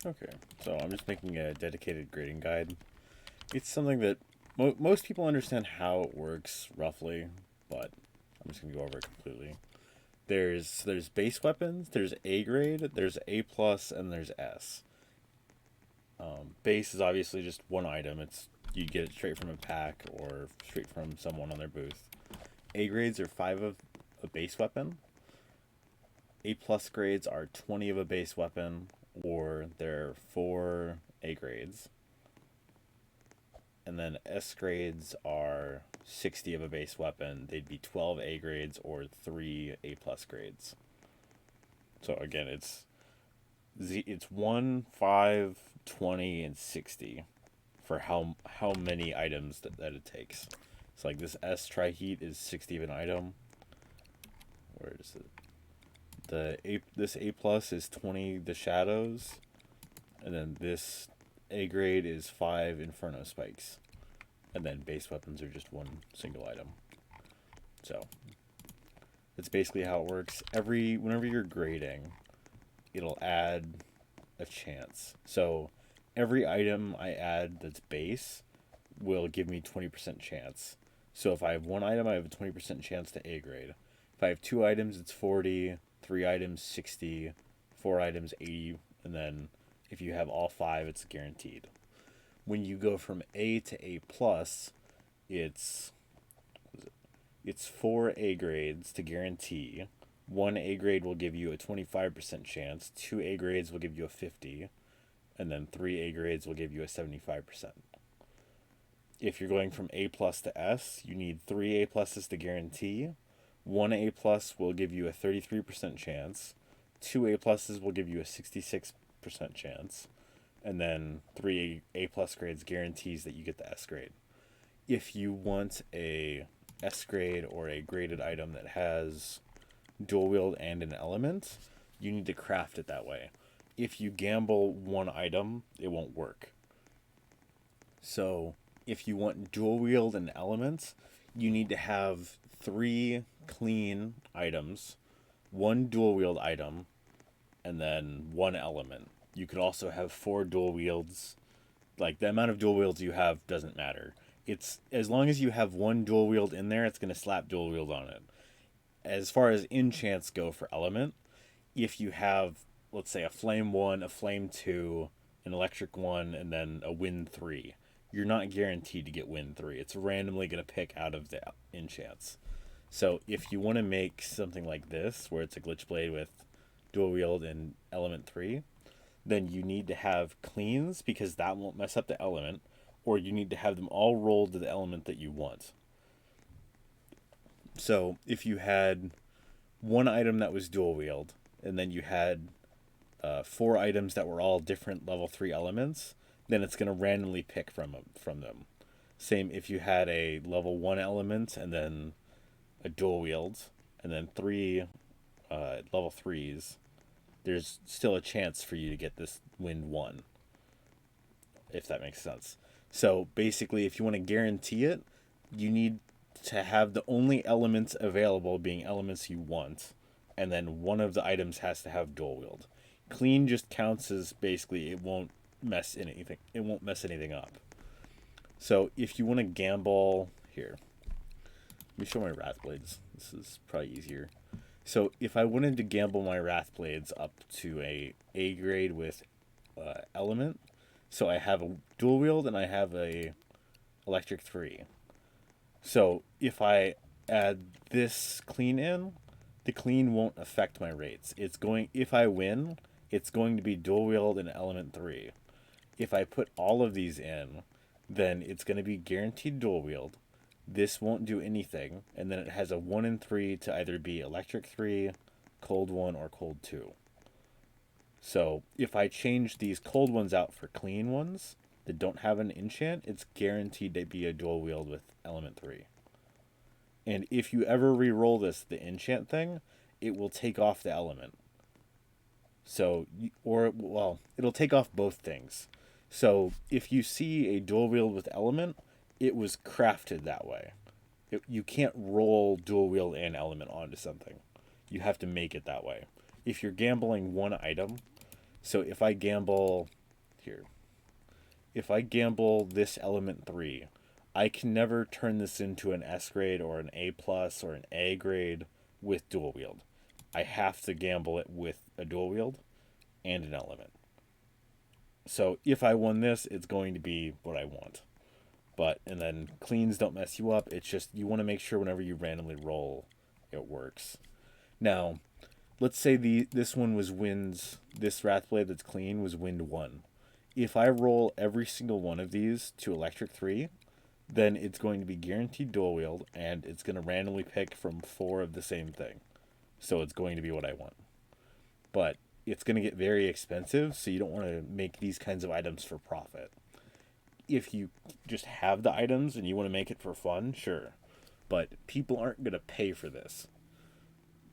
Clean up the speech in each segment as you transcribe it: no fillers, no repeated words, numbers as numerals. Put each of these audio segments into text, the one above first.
Okay, so I'm just making a dedicated grading guide. It's something that most people understand how it works roughly, but I'm just gonna go over it completely. There's base weapons, there's A grade, there's A plus, and there's S. Base is obviously just one item. It's you get it straight from a pack or straight from someone on their booth. A grades are 5 of a base weapon. A plus grades are 20 of a base weapon, or they're 4 A grades. And then S grades are 60 of a base weapon. They'd be 12 A grades or 3 A plus grades. So again, it's 1, 5, 20, and 60 for how many items that it takes. So like this S tri heat is 60 of an item. Where is it? This A plus is 20 the shadows, and then this A grade is 5 inferno spikes, and then base weapons are just one single item. So that's basically how it works. Whenever you're grading, it'll add a chance. So every item I add that's base will give me 20% chance. So if I have one item, I have a 20% chance to A grade. If I have 2 items, it's 40, 3 items, 60, 4 items, 80, and then if you have all 5, it's guaranteed. When you go from A to A plus, it's it's 4 A grades to guarantee. One A grade will give you a 25% chance, 2 A grades will give you a 50, and then 3 A grades will give you a 75%. If you're going from A plus to S, you need 3 A pluses to guarantee. 1 A plus will give you a 33% chance. 2 A pluses will give you a 66% chance. And then 3 A plus grades guarantees that you get the S grade. If you want a S grade or a graded item that has dual wield and an element, you need to craft it that way. If you gamble one item, it won't work. So if you want dual wield and elements, you need to have 3 clean items, 1 dual wield item, and then 1 element. You could also have 4 dual wields. Like the amount of dual wields you have doesn't matter. It's as long as you have 1 dual wield in there, it's going to slap dual wield on it. As far as enchants go for element, if you have, let's say, a flame 1, a flame 2, an electric 1, and then a wind 3, you're not guaranteed to get wind 3. It's randomly going to pick out of the enchants. So if you want to make something like this, where it's a glitch blade with dual wield and element 3, then you need to have cleans because that won't mess up the element, or you need to have them all rolled to the element that you want. So if you had one item that was dual wield, and then you had 4 items that were all different level 3 elements, then it's going to randomly pick from them. Same if you had a level 1 element and then a dual wield, and then 3 level 3s, there's still a chance for you to get this wind 1, if that makes sense. So basically, if you want to guarantee it, you need to have the only elements available being elements you want, and then one of the items has to have dual wield. Clean just counts as basically it won't mess anything. It won't mess anything up. So if you want to gamble here, let me show my wrath blades. This is probably easier. So if I wanted to gamble my wrath blades up to A grade with element, so I have a dual wield and I have a electric 3. So if I add this clean in, the clean won't affect my rates. If I win, it's going to be dual wield and element 3. If I put all of these in, then it's going to be guaranteed dual wield. This won't do anything, and then it has a 1 and 3 to either be electric 3, cold 1, or cold 2. So if I change these cold ones out for clean ones that don't have an enchant, it's guaranteed to be a dual wield with element 3. And if you ever re-roll the enchant thing, it will take off the element. So, it'll take off both things. So if you see a dual wield with element, it was crafted that way. You can't roll dual wield and element onto something. You have to make it that way. If you're gambling one item, So if I gamble here, if I gamble this element 3, I can never turn this into an S grade or an A plus or an A grade with dual wield. I have to gamble it with a dual wield and an element. So if I won this, it's going to be what I want. But, and then cleans don't mess you up. It's just you want to make sure whenever you randomly roll, it works. Now, let's say this one was wins, this Wrathblade that's clean was wind 1. If I roll every single one of these to electric 3, then it's going to be guaranteed dual wield, and it's going to randomly pick from 4 of the same thing. So it's going to be what I want. But it's going to get very expensive, so you don't want to make these kinds of items for profit. If you just have the items and you want to make it for fun, sure. But people aren't going to pay for this.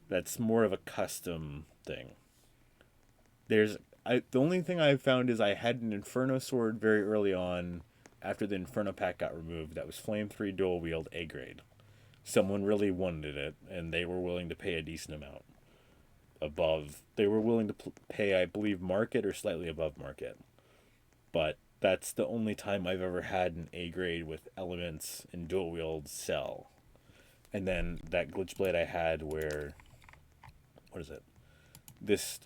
That's more of a custom thing. The only thing I've found is I had an Inferno sword very early on after the Inferno pack got removed that was Flame 3 dual wield A grade. Someone really wanted it, and they were willing to pay a decent amount. They were willing to pay, I believe, market or slightly above market. But that's the only time I've ever had an A grade with elements and dual wield sell. And then that glitch blade I had where, what is it? This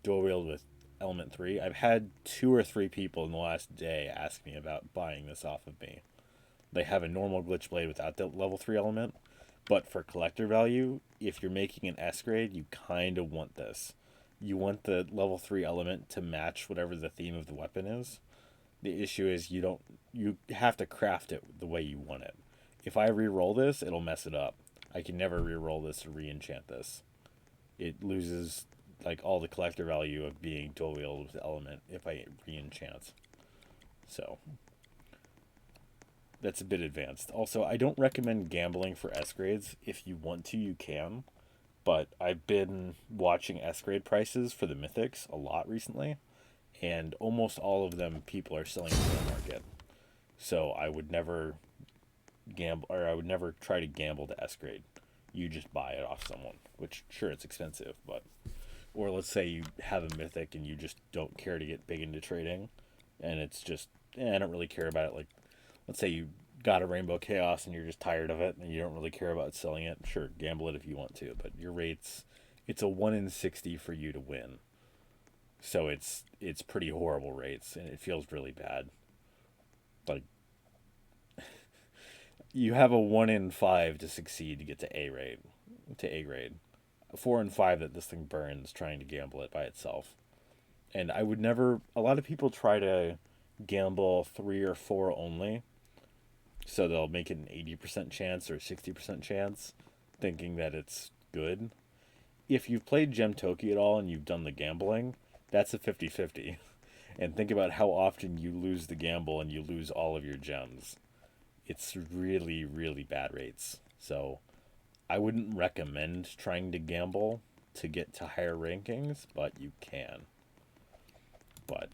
dual wield with element 3. I've had 2 or 3 people in the last day ask me about buying this off of me. They have a normal glitch blade without the level 3 element, but for collector value, if you're making an S grade, you kind of want this. You want the level 3 element to match whatever the theme of the weapon is. The issue is you have to craft it the way you want it. If I re-roll this, it'll mess it up. I can never re-roll this or re-enchant this. It loses like all the collector value of being dual wield with the element if I re-enchant. So that's a bit advanced. Also, I don't recommend gambling for S grades. If you want to, you can. But I've been watching S grade prices for the mythics a lot recently, and almost all of them people are selling in the market. So I would never gamble, or I would never try to gamble to S grade. You just buy it off someone, which sure it's expensive, but or let's say you have a mythic and you just don't care to get big into trading, and it's just I don't really care about it. Like, let's say you got a Rainbow Chaos and you're just tired of it and you don't really care about selling it. Sure, gamble it if you want to, but your rates, it's a 1 in 60 for you to win. So it's pretty horrible rates, and it feels really bad. Like, you have a 1 in 5 to succeed to get to A grade. 4 in 5 that this thing burns trying to gamble it by itself. And I would never. A lot of people try to gamble 3 or 4 only, so they'll make it an 80% chance or 60% chance, thinking that it's good. If you've played Gem Toki at all and you've done the gambling, that's a 50-50. And think about how often you lose the gamble and you lose all of your gems. It's really, really bad rates. So I wouldn't recommend trying to gamble to get to higher rankings, but you can. But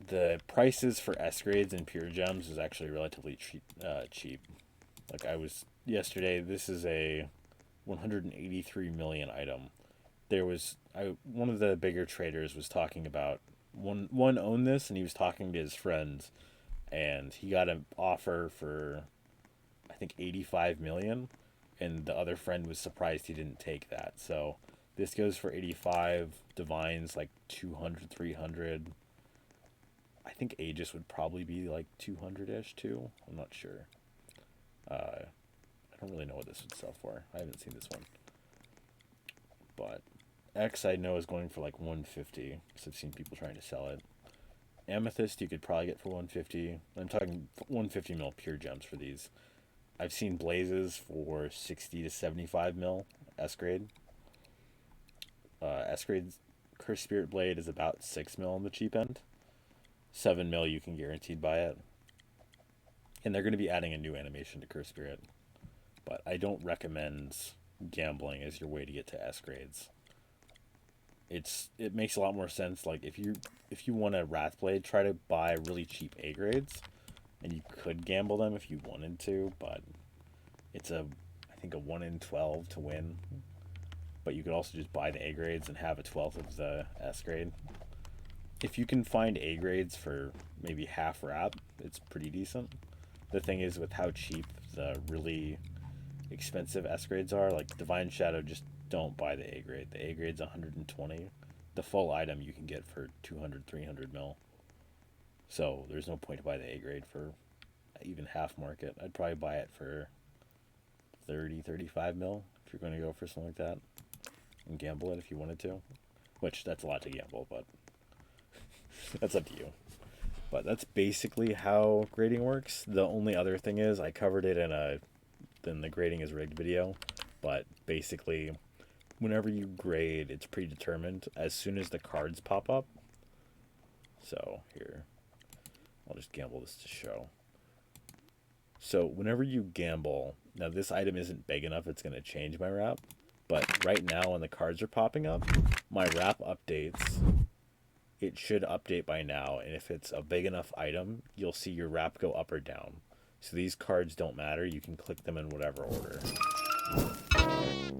the prices for S grades and pure gems is actually relatively cheap. Like I was yesterday, this is a 183 million item. One of the bigger traders was talking about one owned this, and he was talking to his friends, and he got an offer for I think 85 million, and the other friend was surprised he didn't take that. So this goes for 85, divines like 200, 300. I think Aegis would probably be like 200-ish too. I'm not sure. I don't really know what this would sell for. I haven't seen this one. But X I know is going for like 150, because I've seen people trying to sell it. Amethyst you could probably get for 150. I'm talking 150 mil pure gems for these. I've seen blazes for 60 to 75 mil S grade. S grade Curse Spirit Blade is about 6 mil on the cheap end. 7 mil you can guaranteed buy it. And they're going to be adding a new animation to Curse Spirit. But I don't recommend gambling as your way to get to S grades. It makes a lot more sense. Like if you want a Wrathblade, try to buy really cheap A grades, and you could gamble them if you wanted to, but it's I think a 1 in 12 to win. but you could also just buy the A grades and have a 12th of the S grade. If you can find A grades for maybe half wrap, it's pretty decent. The thing is, with how cheap the really expensive S grades are, like Divine Shadow, just don't buy the A grade. The A grade's 120. The full item you can get for 200, 300 mil. So there's no point to buy the A grade for even half market. I'd probably buy it for 30, 35 mil if you're going to go for something like that. And gamble it if you wanted to. Which, that's a lot to gamble, but that's up to you. But that's basically how grading works. The only other thing is, I covered it in the grading is rigged video, but basically, whenever you grade, it's predetermined as soon as the cards pop up. So here, I'll just gamble this to show. So whenever you gamble, now this item isn't big enough, it's going to change my wrap. But right now when the cards are popping up, my wrap updates. It should update by now, and if it's a big enough item, you'll see your wrap go up or down. So these cards don't matter, you can click them in whatever order.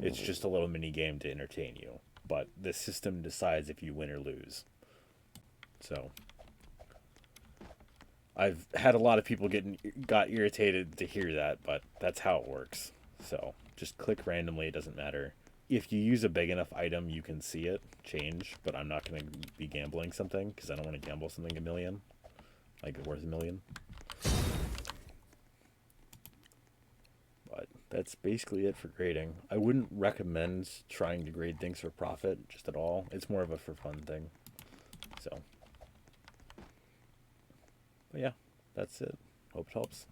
It's just a little mini game to entertain you, but the system decides if you win or lose. So I've had a lot of people got irritated to hear that, but that's how it works. So just click randomly, it doesn't matter. If you use a big enough item, you can see it change, but I'm not going to be gambling something because I don't want to gamble something $1 million, like worth $1 million. But that's basically it for grading. I wouldn't recommend trying to grade things for profit just at all. It's more of a for fun thing. So, but yeah, that's it. Hope it helps.